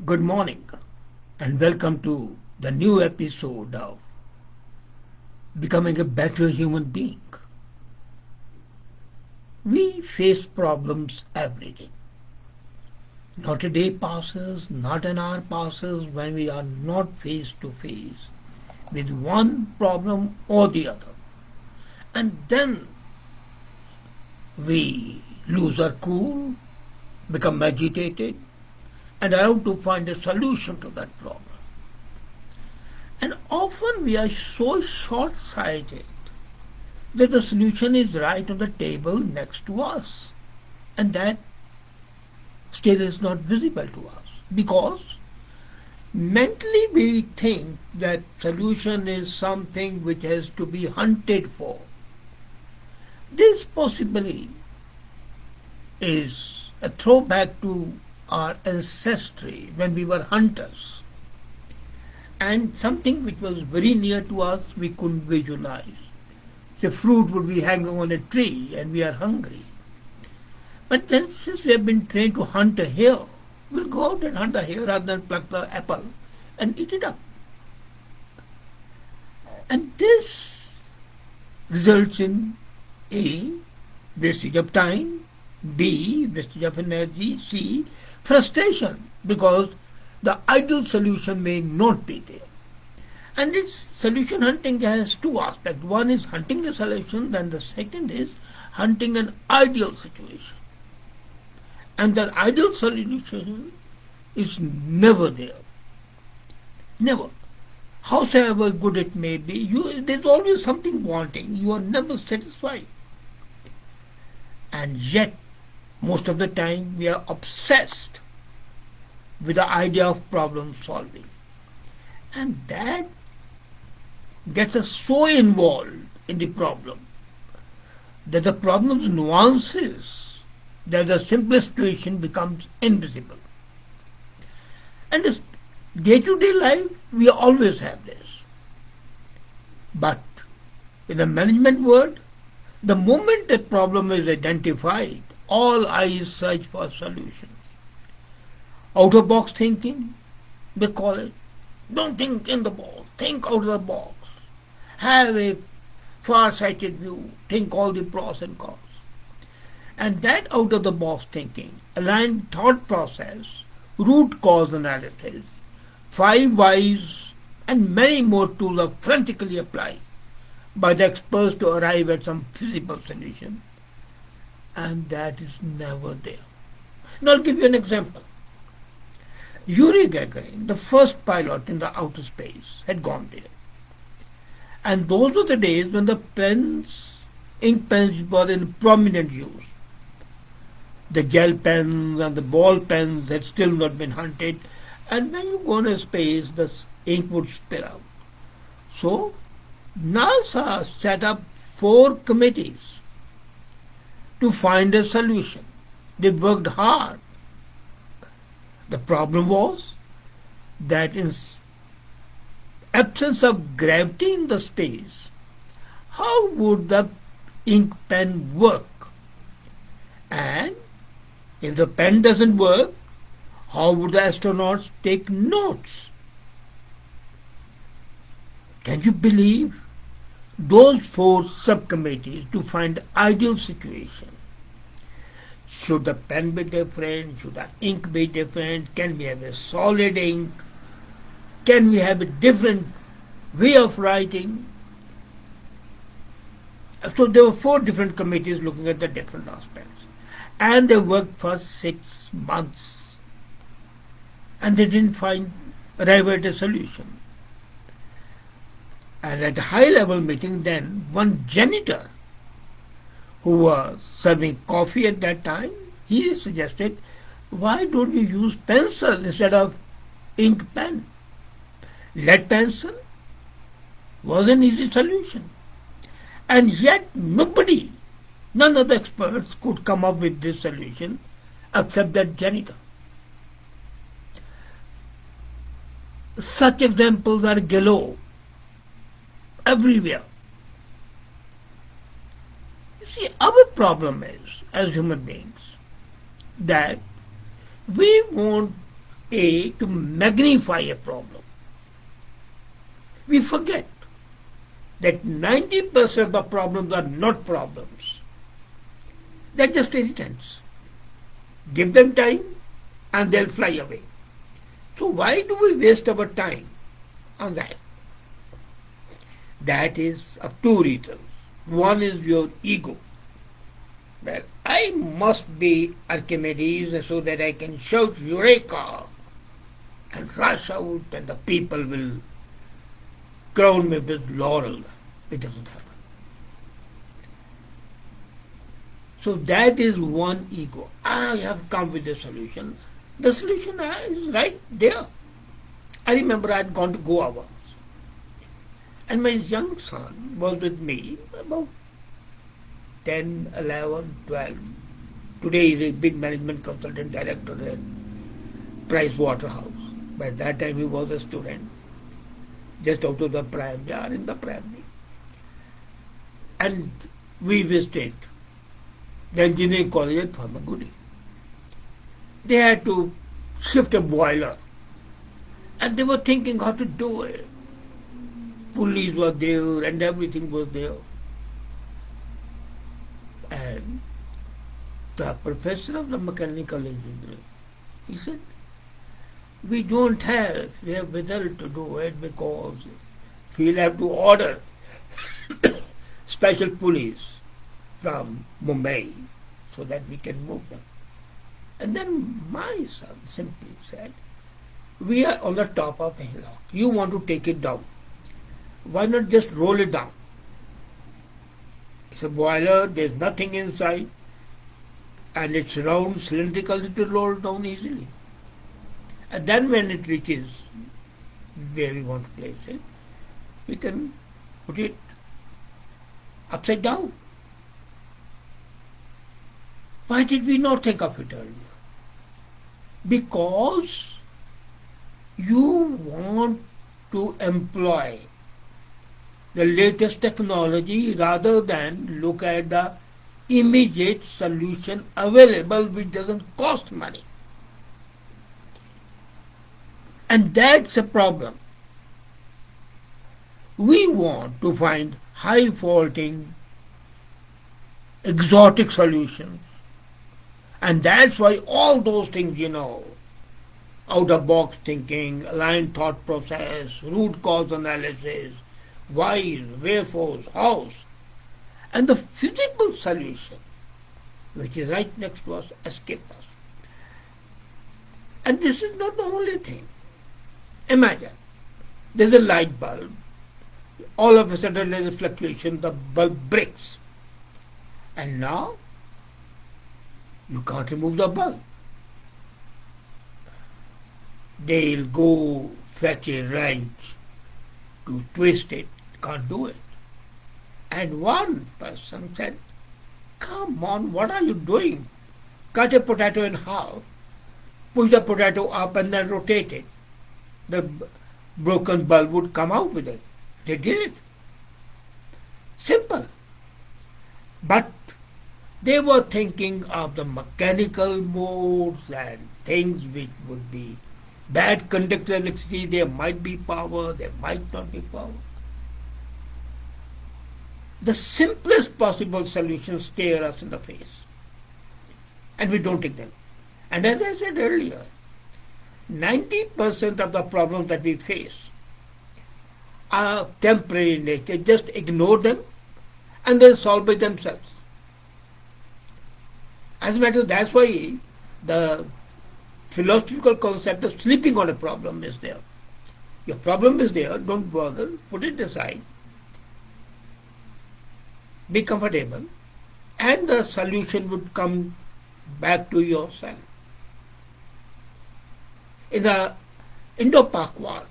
Good morning and welcome to the new episode of Becoming a Better Human Being. We face problems every day. Not a day passes, not an hour passes when we are not face to face with one problem or the other. And then we lose our cool, become agitated, and are out to find a solution to that problem. And often we are so short sighted that the solution is right on the table next to us, and that still is not visible to us because mentally we think that solution is something which has to be hunted for. This possibly is a throwback to our ancestry when we were hunters, and something which was very near to us we couldn't visualize. The fruit would be hanging on a tree and we are hungry. But then since we have been trained to hunt a hare, we'll go out and hunt a hare rather than pluck the apple and eat it up. And this results in A, wastage of time, B, wastage of energy, C, frustration because the ideal solution may not be there. And its solution hunting has two aspects. One is hunting a solution, then the second is hunting an ideal situation. And the ideal solution is never there. Never. Howsoever good it may be, there's always something wanting. You are never satisfied. And yet, most of the time, we are obsessed with the idea of problem solving. And that gets us so involved in the problem that the problem's nuances, that the simplest situation becomes invisible. And this day-to-day life, we always have this. But in the management world, the moment a problem is identified, all eyes search for solutions. Out-of-box thinking, they call it. Don't think in the box, think out of the box. Have a far-sighted view, think all the pros and cons. And that out-of-the-box thinking, aligned thought process, root cause analysis, 5 whys, and many more tools are frantically applied by the experts to arrive at some feasible solution. And that is never there. Now I'll give you an example. Yuri Gagarin, the first pilot in the outer space, had gone there. And those were the days when the ink pens were in prominent use. The gel pens and the ball pens had still not been hunted, and when you go into space, the ink would spill out. So, NASA set up 4 committees to find a solution. They worked hard. The problem was that in absence of gravity in the space, how would the ink pen work? And if the pen doesn't work, how would the astronauts take notes? Can you believe? Those 4 subcommittees to find ideal situation. Should the pen be different? Should the ink be different? Can we have a solid ink? Can we have a different way of writing? So there were 4 different committees looking at the different aspects. And they worked for 6 months. And they didn't arrive at a solution. And at a high-level meeting then, one janitor who was serving coffee at that time, he suggested, why don't we use pencil instead of ink pen? Lead pencil was an easy solution. And yet nobody, none of the experts could come up with this solution except that janitor. Such examples are galore everywhere. You see, our problem is, as human beings, that we want to magnify a problem. We forget that 90% of the problems are not problems. They're just irritants. Give them time and they'll fly away. So why do we waste our time on that? That is of two reasons. One is your ego. Well, I must be Archimedes so that I can shout Eureka and rush out and the people will crown me with laurel. It doesn't happen. So that is one ego. I have come with a solution. The solution is right there. I remember I had gone to Goa once. And my young son was with me, about 10, 11, 12. Today he is a big management consultant director in Price Waterhouse. By that time he was a student, just out of the primary, or in the primary. And we visited the engineering college at Pharmagudi. They had to shift a boiler and they were thinking how to do it. Pulleys were there and everything was there. And the professor of the mechanical engineering, he said, we don't have the whether to do it because we'll have to order special pulleys from Mumbai so that we can move them. And then my son simply said, we are on the top of a hillock. You want to take it down. Why not just roll it down? It's a boiler, there's nothing inside, and it's round, cylindrical, it will roll down easily. And then when it reaches where we want to place it, we can put it upside down. Why did we not think of it earlier? Because you want to employ the latest technology rather than look at the immediate solution available which doesn't cost money. And that's a problem. We want to find high faulting, exotic solutions. And that's why all those things, out of box thinking, aligned thought process, root cause analysis, whys, wherefores, hows, and the feasible solution, which is right next to us, escape us. And this is not the only thing. Imagine, there's a light bulb, all of a sudden there's a fluctuation, the bulb breaks. And now, you can't remove the bulb. They'll go fetch a wrench to twist it, can't do it. And one person said, come on, what are you doing? Cut a potato in half, push the potato up and then rotate it. The broken bulb would come out with it. They did it. Simple. But they were thinking of the mechanical modes and things which would be bad conductor electricity. There might be power, there might not be power. The simplest possible solutions stare us in the face. And we don't take them. And as I said earlier, 90% of the problems that we face are temporary in nature. Just ignore them and they'll solve by themselves. As a matter of fact, that's why the philosophical concept of sleeping on a problem is there. Your problem is there, don't bother, put it aside, be comfortable, and the solution would come back to yourself. In the Indo-Pak War,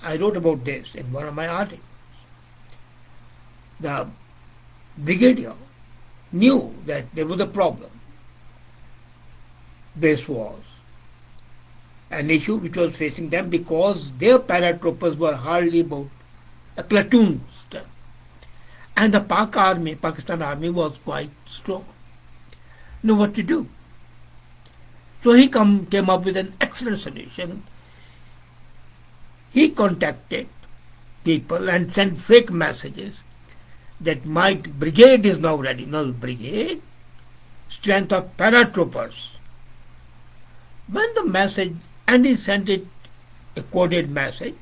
I wrote about this in one of my articles. The brigadier knew that there was a problem. This was an issue which was facing them because their paratroopers were hardly about a platoon strength. And the Pakistan army was quite strong. Know what to do? So he came up with an excellent solution. He contacted people and sent fake messages that my brigade is now ready. No, brigade, strength of paratroopers. When the message, and he sent it a coded message,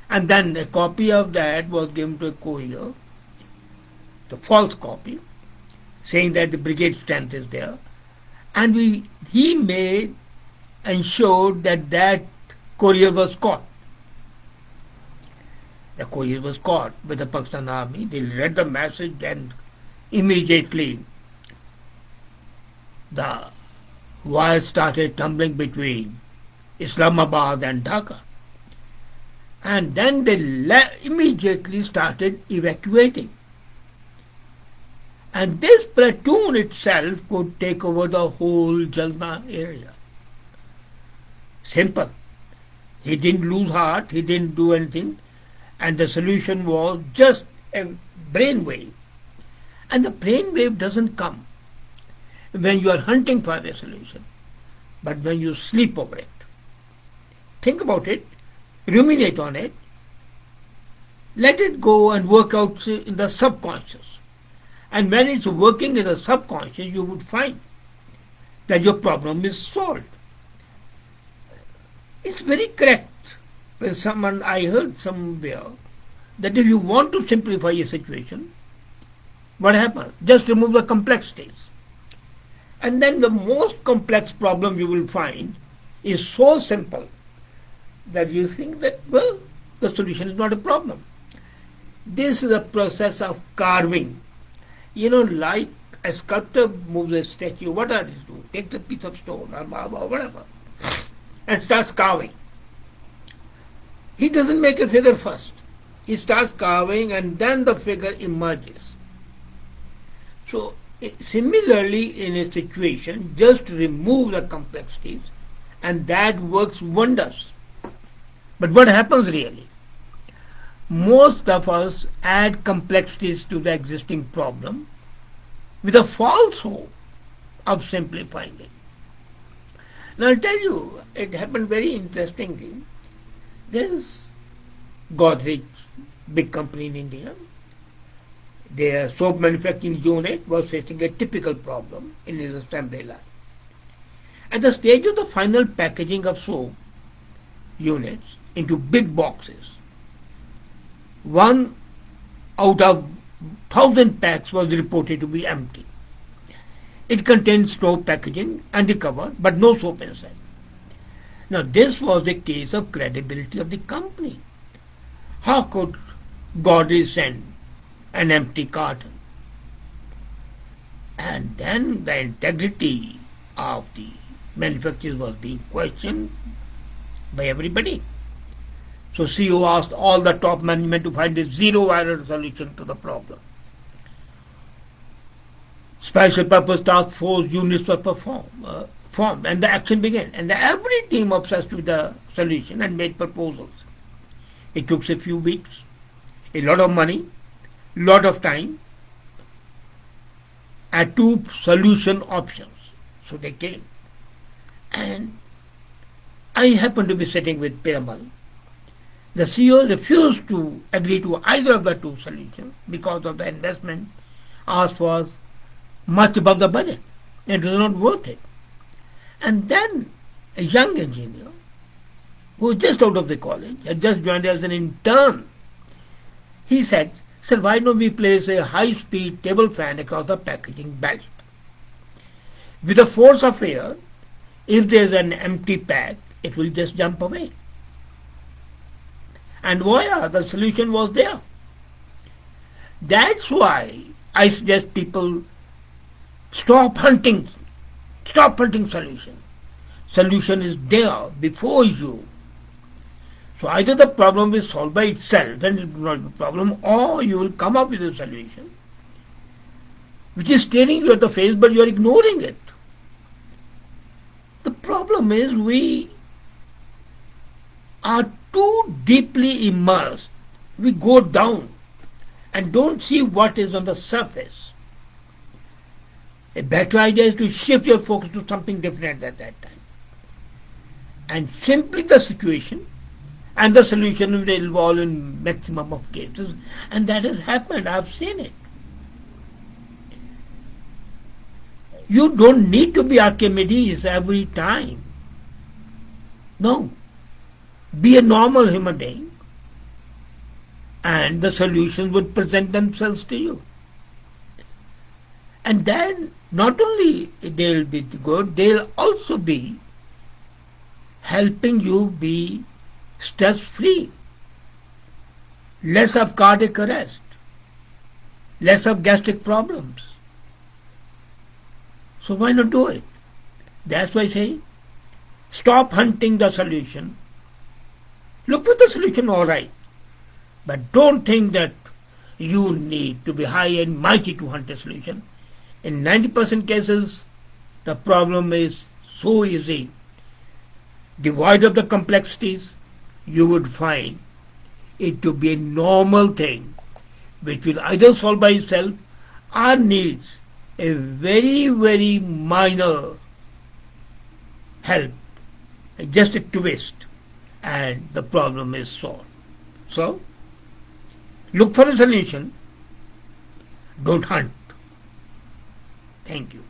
and then a copy of that was given to a courier, the false copy, saying that the brigade strength is there. And he made and showed that that courier was caught. The courier was caught with the Pakistan army. They read the message and immediately the wire started tumbling between Islamabad and Dhaka. And then they immediately started evacuating. And this platoon itself could take over the whole Jalna area. Simple. He didn't lose heart, he didn't do anything, and the solution was just a brainwave. And the brainwave doesn't come when you are hunting for a solution, but when you sleep over it. Think about it, ruminate on it, let it go and work out in the subconscious. And when it's working in the subconscious, you would find that your problem is solved. It's very correct. When I heard somewhere that if you want to simplify a situation, what happens? Just remove the complexities. And then the most complex problem you will find is so simple that you think that, well, the solution is not a problem. This is a process of carving. You know, like a sculptor moves a statue, what does he do? Take the piece of stone or marble or whatever and starts carving. He doesn't make a figure first. He starts carving and then the figure emerges. So similarly, in a situation, just remove the complexities and that works wonders. But what happens really? Most of us add complexities to the existing problem with a false hope of simplifying it. Now I'll tell you, it happened very interestingly. There's Godrej, big company in India. Their soap manufacturing unit was facing a typical problem in its assembly line. At the stage of the final packaging of soap units into big boxes, one out of 1,000 packs was reported to be empty. It contained soap packaging and the cover, but no soap inside. Now this was a case of credibility of the company. How could Godrej send an empty carton? And then the integrity of the manufacturers was being questioned by everybody. So CEO asked all the top management to find a zero-error solution to the problem. Special purpose task force units were formed and the action began. And every team obsessed with the solution and made proposals. It took a few weeks, a lot of money, lot of time, and 2 solution options. So they came. And I happened to be sitting with Piramal. The CEO refused to agree to either of the 2 solutions because of the investment asked was much above the budget. It was not worth it. And then a young engineer who was just out of the college, had just joined as an intern, he said, "Sir, why don't we place a high-speed table fan across the packaging belt? With the force of air, if there is an empty pack, it will just jump away." And voila, the solution was there. That's why I suggest people stop hunting solution. Solution is there before you. So either the problem is solved by itself and it will not be a problem, or you will come up with a solution which is staring you at the face but you are ignoring it. The problem is we are too deeply immersed. We go down and don't see what is on the surface. A better idea is to shift your focus to something different at that time. and simply the situation, and the solution will involve in maximum of cases, and that has happened. I've seen it. You don't need to be Archimedes every time. No. Be a normal human being, and the solutions would present themselves to you. And then not only they'll be good, they'll also be helping you be stress free, less of cardiac arrest, less of gastric problems. So why not do it? That's why I say stop hunting the solution. Look for the solution, all right, but don't think that you need to be high and mighty to hunt a solution. In 90% cases, the problem is so easy, devoid of the complexities. You would find it to be a normal thing which will either solve by itself or needs a very, very minor help, just a twist, and the problem is solved. So, look for a solution, don't hunt. Thank you.